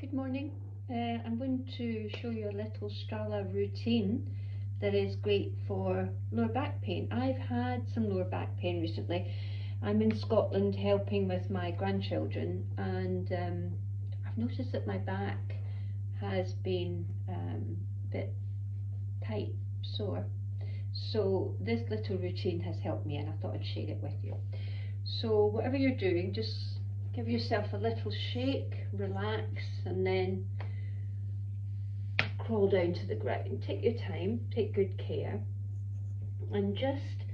Good morning. I'm going to show you a little Strala routine that is great for lower back pain. I've had some lower back pain recently. I'm in Scotland helping with my grandchildren, and I've noticed that my back has been a bit tight, sore. So this little routine has helped me, and I thought I'd share it with you. So whatever you're doing, just give yourself a little shake, relax, and then crawl down to the ground. Take your time, take good care, and just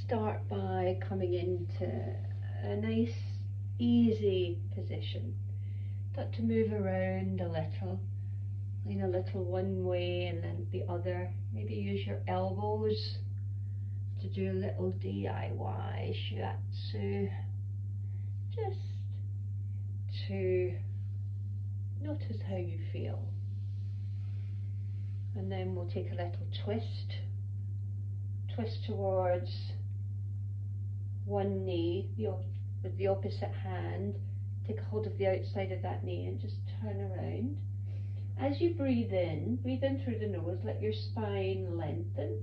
start by coming into a nice, easy position. Start to move around a little, lean a little one way and then the other. Maybe use your elbows to do a little DIY shiatsu, just to notice how you feel. And then we'll take a little twist towards one knee with the opposite hand. Take hold of the outside of that knee and just turn around. As you breathe in through the nose, let your spine lengthen.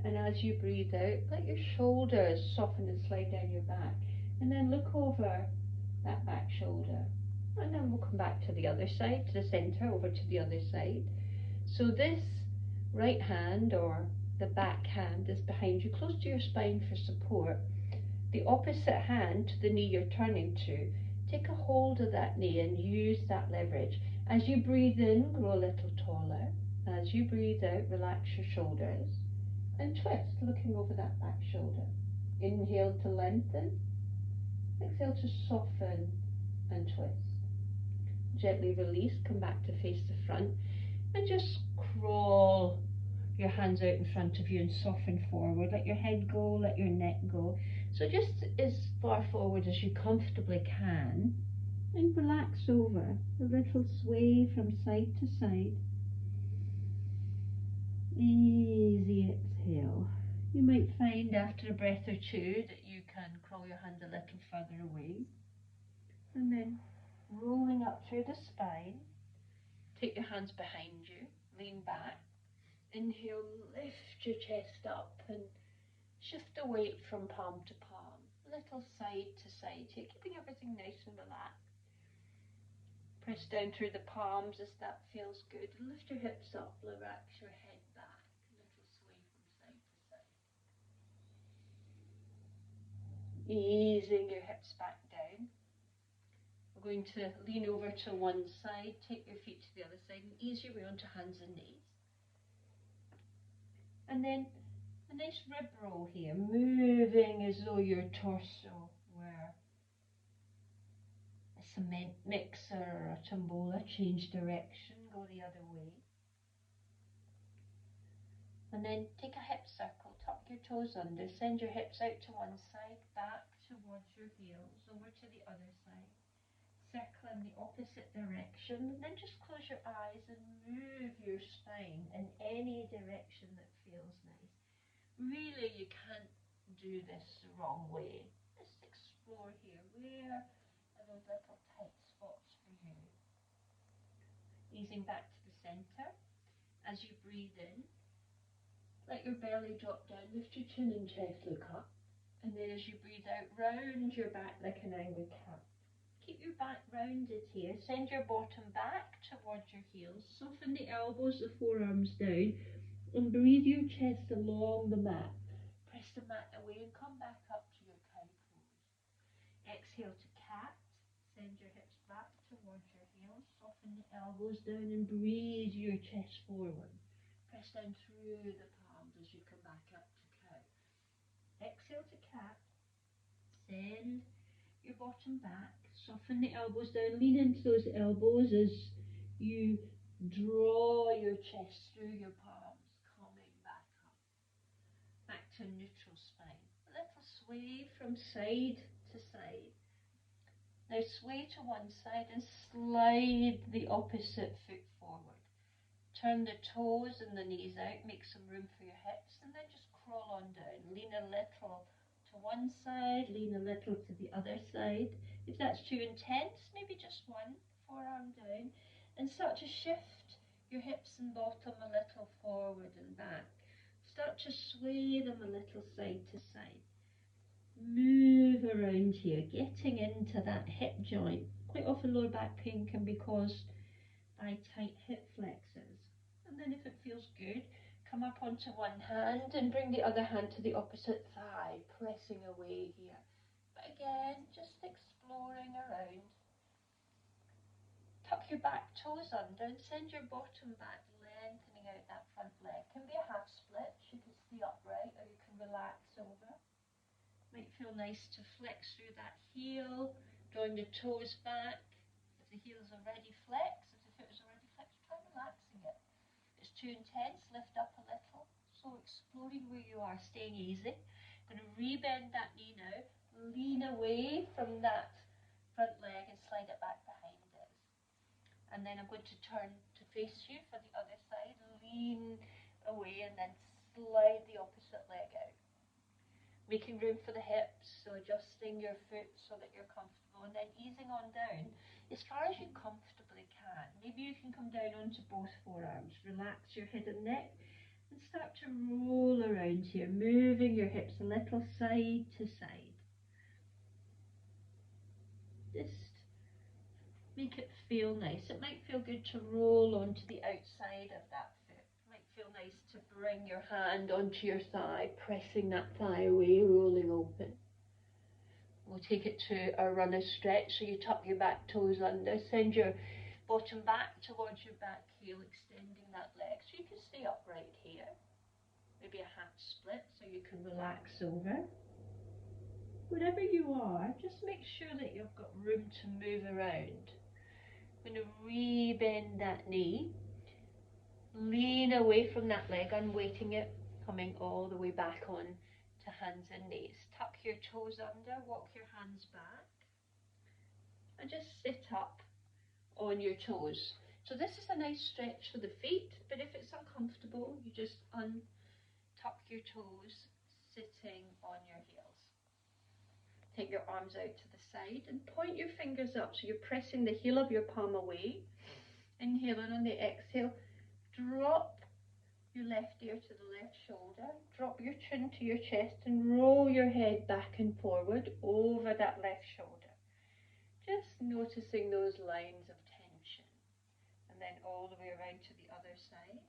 And as you breathe out, let your shoulders soften and slide down your back. And then look over that back shoulder. And then we'll come back to the other side, to the centre, over to the other side. So this right hand, or the back hand, is behind you, close to your spine for support. The opposite hand to the knee you're turning to, take a hold of that knee and use that leverage. As you breathe in, grow a little taller. As you breathe out, relax your shoulders and twist, looking over that back shoulder. Inhale to lengthen. Exhale to soften and twist. Gently release, come back to face the front, and just crawl your hands out in front of you and soften forward. Let your head go, let your neck go. So just as far forward as you comfortably can, and relax over. A little sway from side to side. Easy exhale. You might find after a breath or two that you can crawl your hand a little further away. And then rolling up through the spine, take your hands behind you, lean back. Inhale, lift your chest up and shift the weight from palm to palm, a little side to side here, keeping everything nice and relaxed. Press down through the palms as that feels good, and lift your hips up, relax your head back, a little sway from side to side. Easing your hips back down. We're going to lean over to one side, take your feet to the other side, and ease your way onto hands and knees. And then a nice rib roll here, moving as though your torso were a cement mixer or a tombola. Change direction, go the other way. And then take a hip circle, tuck your toes under, send your hips out to one side, back towards your heels, over to the other side. Circle in the opposite direction, and then just close your eyes and move your spine in any direction that feels nice. Really, you can't do this the wrong way. Just explore here. Where are those little tight spots for you? Easing back to the centre. As you breathe in, let your belly drop down, lift your chin and chest, look up. And then as you breathe out, round your back like an angry cat. Keep your back rounded here. Send your bottom back towards your heels. Soften the elbows, the forearms down, and breathe your chest along the mat. Press the mat away and come back up to your cow pose. Exhale to cat. Send your hips back towards your heels. Soften the elbows down and breathe your chest forward. Press down through the palms as you come back up to cow. Exhale to cat. Send your bottom back. Soften the elbows down, lean into those elbows as you draw your chest through your palms, coming back up. Back to neutral spine. A little sway from side to side. Now sway to one side and slide the opposite foot forward. Turn the toes and the knees out, make some room for your hips, and then just crawl on down. Lean a little to one side, lean a little to the other side. If that's too intense, maybe just one forearm down, and start to shift your hips and bottom a little forward and back. Start to sway them a little side to side. Move around here, getting into that hip joint. Quite often lower back pain can be caused by tight hip flexors. And then if it feels good, come up onto one hand and bring the other hand to the opposite thigh, pressing away here. But again, just exploring around. Tuck your back toes under and send your bottom back, lengthening out that front leg. Can be a half split, you can stay upright or you can relax over. Might feel nice to flex through that heel, drawing the toes back. If the heel is already flexed, if the foot is already flexed, try relaxing it. If it's too intense, lift up a little. So exploring where you are, staying easy. I'm going to rebend that knee now, lean away from that front leg and slide it back behind it. And then I'm going to turn to face you for the other side, lean away and then slide the opposite leg out. Making room for the hips, so adjusting your foot so that you're comfortable, and then easing on down as far as you comfortably can. Maybe you can come down onto both forearms, relax your head and neck, and start to roll around here, moving your hips a little side to side. Just make it feel nice. It might feel good to roll onto the outside of that foot. It might feel nice to bring your hand onto your thigh, pressing that thigh away, rolling open. We'll take it to a runner stretch, so you tuck your back toes under, send your bottom back towards your back heel, extending that leg, so you can stay upright here. Maybe a half split, so you can relax over. Wherever you are, just make sure that you've got room to move around. I'm going to re-bend that knee, lean away from that leg, unweighting it, coming all the way back on to hands and knees. Tuck your toes under, walk your hands back, and just sit up on your toes. So this is a nice stretch for the feet, but if it's uncomfortable, you just untuck your toes, sitting on your heels. Take your arms out to the side and point your fingers up, so you're pressing the heel of your palm away. Inhale, and on the exhale, drop your left ear to the left shoulder, drop your chin to your chest and roll your head back and forward over that left shoulder. Just noticing those lines of tension, and then all the way around to the other side.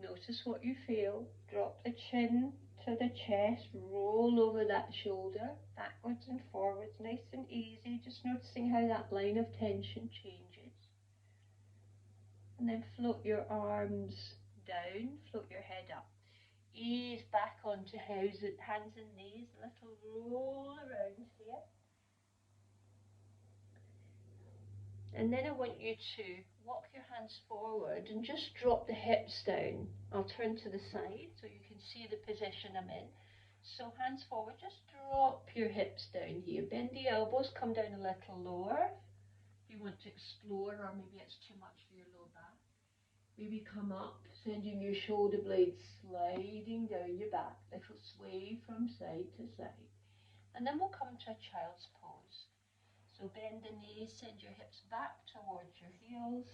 Notice what you feel. Drop the chin to the chest, roll over that shoulder, backwards and forwards, nice and easy, just noticing how that line of tension changes. And then float your arms down, float your head up. Ease back onto hands and knees, a little roll around here. And then I want you to walk your hands forward and just drop the hips down. I'll turn to the side so you can see the position I'm in. So hands forward, just drop your hips down here. Bend the elbows, come down a little lower. If you want to explore, or maybe it's too much for your low back. Maybe come up, sending your shoulder blades sliding down your back. Little sway from side to side. And then we'll come to a child's pose. So bend the knees, send your hips back towards your heels,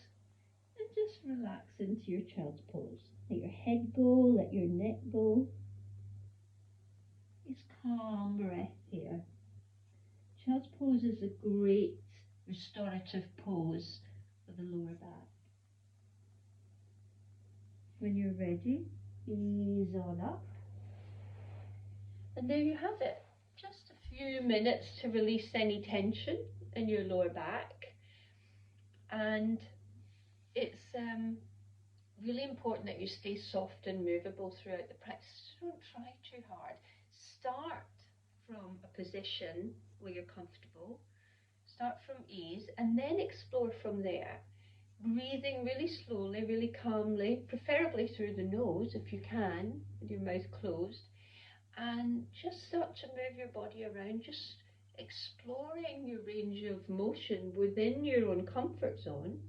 and just relax into your child's pose. Let your head go, let your neck go. It's calm breath here. Child's pose is a great restorative pose for the lower back. When you're ready, ease on up. And there you have it. Just a few minutes to release any tension in your lower back. And it's really important that you stay soft and movable throughout the practice. Don't try too hard. Start from a position where you're comfortable. Start from ease and then explore from there. Breathing really slowly, really calmly, preferably through the nose if you can, with your mouth closed. And just start to move your body around, just exploring your range of motion within your own comfort zone.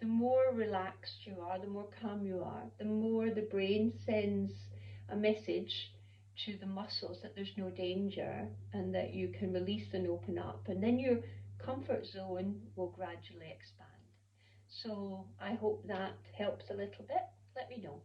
The more relaxed you are, the more calm you are, the more the brain sends a message to the muscles that there's no danger and that you can release and open up. And then your comfort zone will gradually expand. So I hope that helps a little bit. Let me know.